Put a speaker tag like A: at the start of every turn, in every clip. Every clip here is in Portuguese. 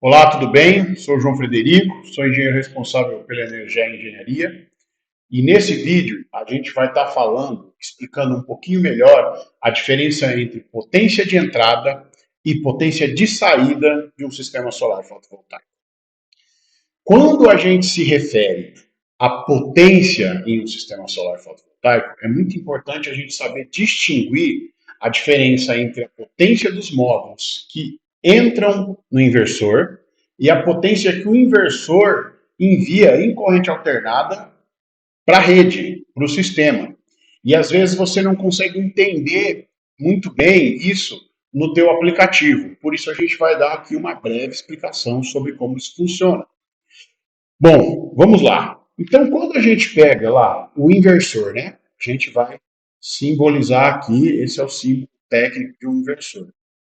A: Olá, tudo bem? Sou João Frederico, sou engenheiro responsável pela Energia e Engenharia. E nesse vídeo a gente vai estar falando, explicando um pouquinho melhor a diferença entre potência de entrada e potência de saída de um sistema solar fotovoltaico. Quando a gente se refere à potência em um sistema solar fotovoltaico, é muito importante a gente saber distinguir a diferença entre a potência dos módulos que entram no inversor e a potência que o inversor envia em corrente alternada para a rede, para o sistema. E às vezes você não consegue entender muito bem isso no teu aplicativo. Por isso a gente vai dar aqui uma breve explicação sobre como isso funciona. Bom, vamos lá. Então, quando a gente pega lá o inversor, né? A gente vai simbolizar aqui, esse é o símbolo técnico de um inversor.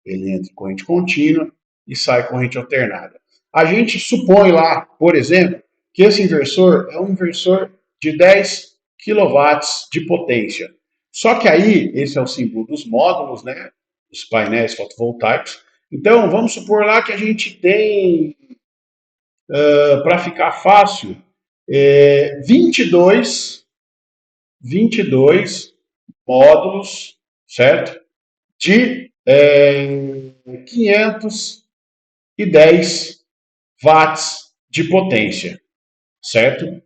A: Ele entra em corrente contínua e sai corrente alternada. A gente supõe lá, por exemplo, que esse inversor é um inversor de 10 quilowatts de potência. Só que aí, esse é o símbolo dos módulos, né? Os painéis fotovoltaicos. Então, vamos supor lá que a gente tem para ficar fácil, 22 módulos, certo? De 510 watts de potência, certo?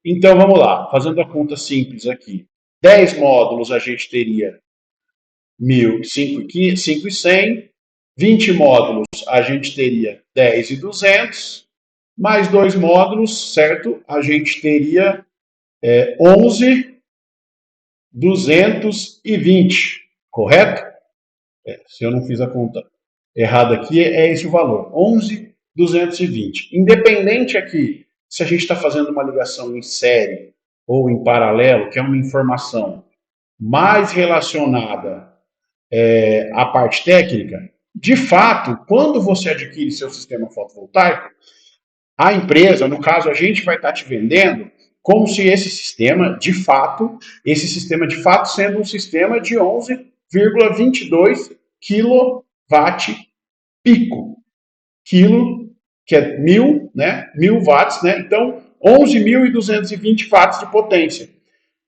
A: Então vamos lá, fazendo a conta simples aqui. 10 módulos a gente teria 5.100, 20 módulos a gente teria 10.200, mais dois módulos, certo? A gente teria 11.220, correto? Se eu não fiz a conta errada aqui, é esse o valor, 11.220. Independente aqui se a gente está fazendo uma ligação em série ou em paralelo, que é uma informação mais relacionada à parte técnica, de fato, quando você adquire seu sistema fotovoltaico, a empresa, no caso a gente vai estar te vendendo como se esse sistema de fato sendo um sistema de 11,22 kW pico. Quilo, que é 1.000, né? 1.000 watts, né? Então, 11.220 watts de potência.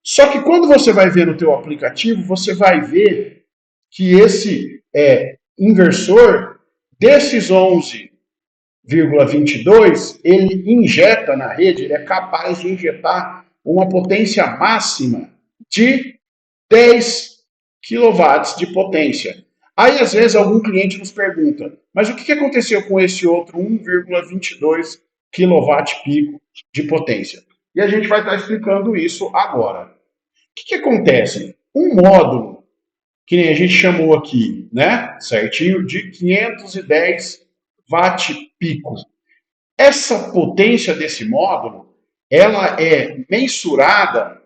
A: Só que quando você vai ver no teu aplicativo, você vai ver que esse inversor desses 11,22, ele injeta na rede, ele é capaz de injetar uma potência máxima de 10 quilowatts de potência. Aí, às vezes, algum cliente nos pergunta, mas o que aconteceu com esse outro 1,22 kW pico de potência? E a gente vai estar explicando isso agora. O que acontece? Um módulo, que nem a gente chamou aqui, né, certinho, de 510 watt pico. Essa potência desse módulo, ela é mensurada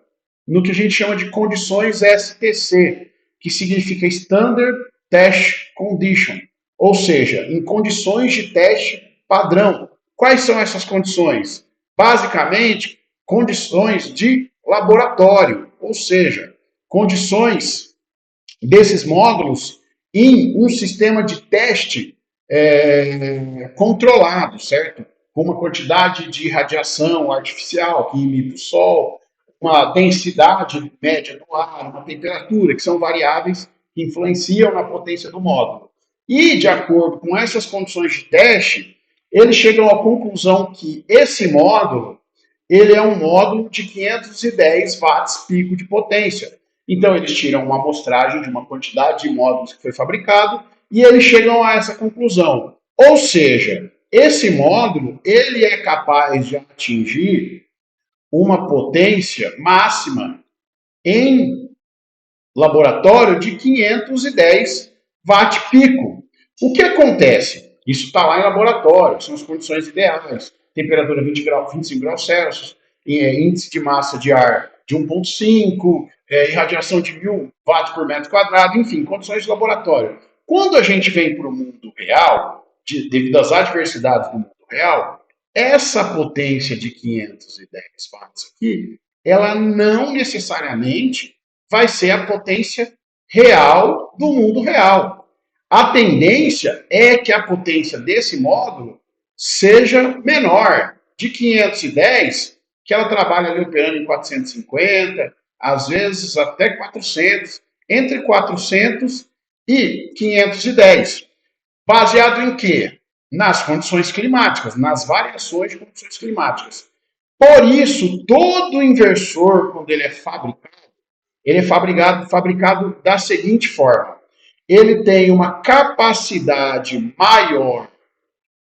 A: no que a gente chama de condições STC, que significa Standard Test Condition, ou seja, em condições de teste padrão. Quais são essas condições? Basicamente, condições de laboratório, ou seja, condições desses módulos em um sistema de teste controlado, certo? Com uma quantidade de radiação artificial que imita o Sol, uma densidade média do ar, uma temperatura, que são variáveis que influenciam na potência do módulo. E, de acordo com essas condições de teste, eles chegam à conclusão que esse módulo, ele é um módulo de 510 watts pico de potência. Então, eles tiram uma amostragem de uma quantidade de módulos que foi fabricado e eles chegam a essa conclusão. Ou seja, esse módulo, ele é capaz de atingir uma potência máxima em laboratório de 510 watt pico. O que acontece? Isso está lá em laboratório, são as condições ideais. Temperatura 25 graus Celsius, índice de massa de ar de 1,5, irradiação de 1.000 watts por metro quadrado, enfim, condições de laboratório. Quando a gente vem para o mundo real, devido às adversidades do mundo real, essa potência de 510 watts aqui, ela não necessariamente vai ser a potência real do mundo real. A tendência é que a potência desse módulo seja menor, de 510, que ela trabalha ali operando em 450, às vezes até 400, entre 400 e 510. Baseado em quê? Nas condições climáticas, nas variações de condições climáticas. Por isso, todo inversor, quando ele é fabricado da seguinte forma: ele tem uma capacidade maior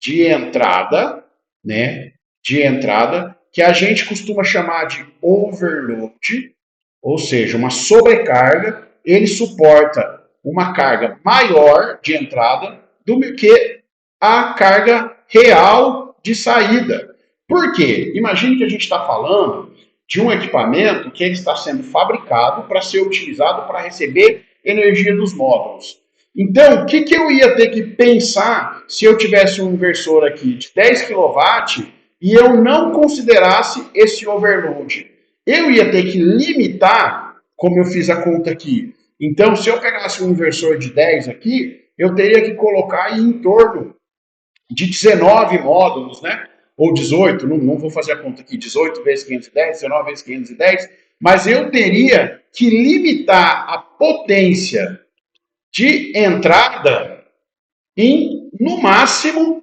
A: de entrada, né? De entrada, que a gente costuma chamar de overload, ou seja, uma sobrecarga. Ele suporta uma carga maior de entrada do que a carga real de saída. Por quê? Imagine que a gente está falando de um equipamento que ele está sendo fabricado para ser utilizado para receber energia dos módulos. Então, o que eu ia ter que pensar se eu tivesse um inversor aqui de 10 kW e eu não considerasse esse overload? Eu ia ter que limitar, como eu fiz a conta aqui. Então, se eu pegasse um inversor de 10 aqui, eu teria que colocar em torno de 19 módulos, né? Ou 18, não vou fazer a conta aqui, 18 vezes 510, 19 vezes 510, mas eu teria que limitar a potência de entrada em, no máximo,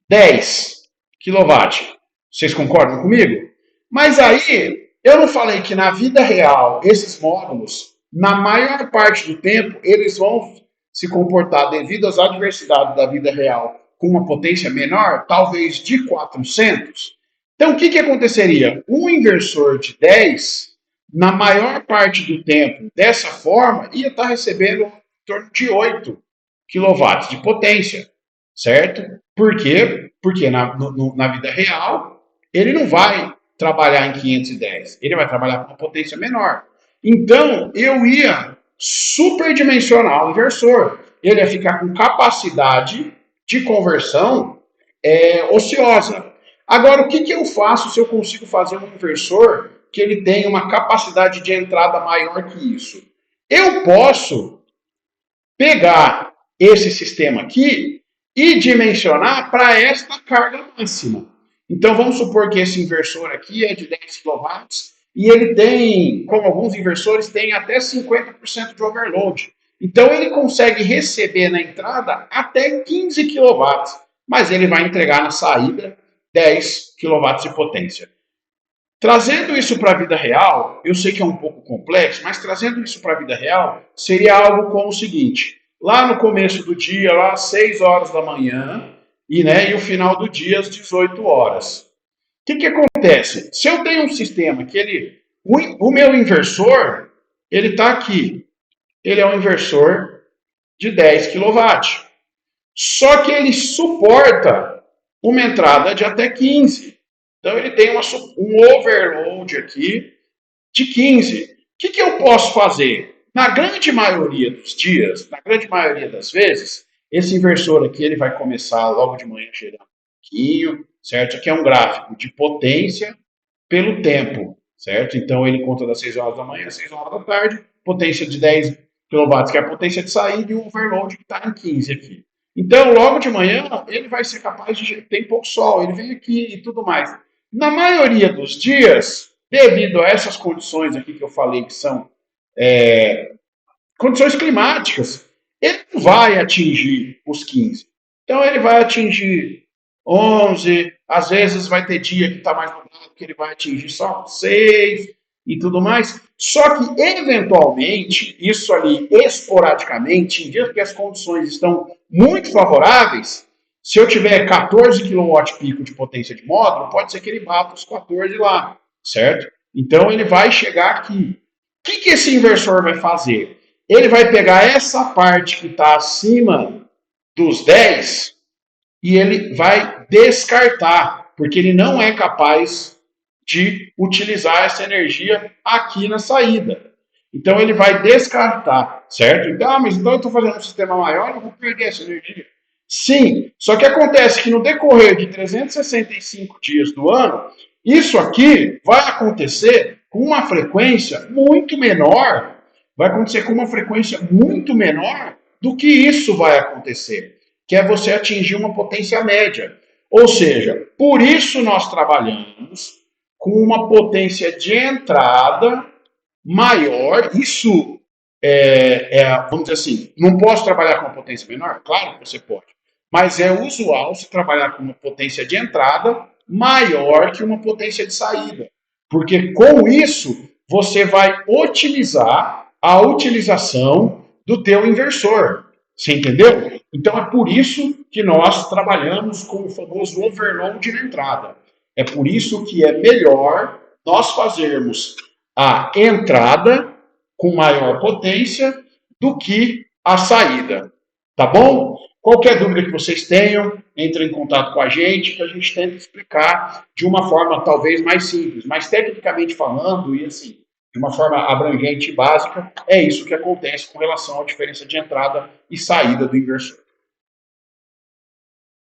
A: 10 kW. Vocês concordam comigo? Mas aí, eu não falei que na vida real, esses módulos, na maior parte do tempo, eles vão se comportar devido às adversidades da vida real com uma potência menor, talvez de 400. Então, o que aconteceria? Um inversor de 10, na maior parte do tempo, dessa forma, ia estar recebendo em torno de 8 kW de potência, certo? Por quê? Porque na vida real, ele não vai trabalhar em 510, ele vai trabalhar com uma potência menor. Então, eu ia superdimensionar o inversor. Ele ia ficar com capacidade de conversão ociosa. Agora, o que eu faço se eu consigo fazer um inversor que ele tenha uma capacidade de entrada maior que isso? Eu posso pegar esse sistema aqui e dimensionar para esta carga máxima. Então, vamos supor que esse inversor aqui é de 10 kW e ele tem, como alguns inversores, tem até 50% de overload. Então, ele consegue receber na entrada até 15 kW, mas ele vai entregar na saída 10 kW de potência. Trazendo isso para a vida real, eu sei que é um pouco complexo, mas trazendo isso para a vida real, seria algo como o seguinte: lá no começo do dia, lá às 6 horas da manhã, e o final do dia às 18 horas. O que acontece? Se eu tenho um sistema que o meu inversor, ele está aqui. Ele é um inversor de 10 kW. Só que ele suporta uma entrada de até 15. Então ele tem um overload aqui de 15. O que eu posso fazer? Na grande maioria dos dias, na grande maioria das vezes, esse inversor aqui ele vai começar logo de manhã gerando um pouquinho, certo? Aqui é um gráfico de potência pelo tempo, certo? Então ele conta das 6 horas da manhã às 6 horas da tarde, potência de 10 kW, que é a potência de saída, e o overload que está em 15 aqui. Então, logo de manhã, ele vai ser capaz de. Tem pouco sol, ele vem aqui e tudo mais. Na maioria dos dias, devido a essas condições aqui que eu falei, que são condições climáticas, ele não vai atingir os 15. Então, ele vai atingir 11, às vezes vai ter dia que está mais nublado, que ele vai atingir só 6 e tudo mais. Só que, eventualmente, isso ali, esporadicamente, em dias que as condições estão muito favoráveis, se eu tiver 14 kW de potência de módulo, pode ser que ele bata os 14 lá, certo? Então, ele vai chegar aqui. O que esse inversor vai fazer? Ele vai pegar essa parte que está acima dos 10 e ele vai descartar, porque ele não é capaz de utilizar essa energia aqui na saída. Então ele vai descartar, certo? Então, mas então eu estou fazendo um sistema maior, eu vou perder essa energia. Sim, só que acontece que no decorrer de 365 dias do ano, isso aqui vai acontecer com uma frequência muito menor, vai acontecer com uma frequência muito menor do que isso vai acontecer, que é você atingir uma potência média. Ou seja, por isso nós trabalhamos com uma potência de entrada maior. Isso vamos dizer assim, não posso trabalhar com uma potência menor? Claro que você pode. Mas é usual se trabalhar com uma potência de entrada maior que uma potência de saída. Porque com isso você vai otimizar a utilização do teu inversor. Você entendeu? Então é por isso que nós trabalhamos com o famoso overload na entrada. É por isso que é melhor nós fazermos a entrada com maior potência do que a saída. Tá bom? Qualquer dúvida que vocês tenham, entre em contato com a gente, que a gente tenta explicar de uma forma talvez mais simples, mas tecnicamente falando, e assim, de uma forma abrangente e básica, é isso que acontece com relação à diferença de entrada e saída do inversor.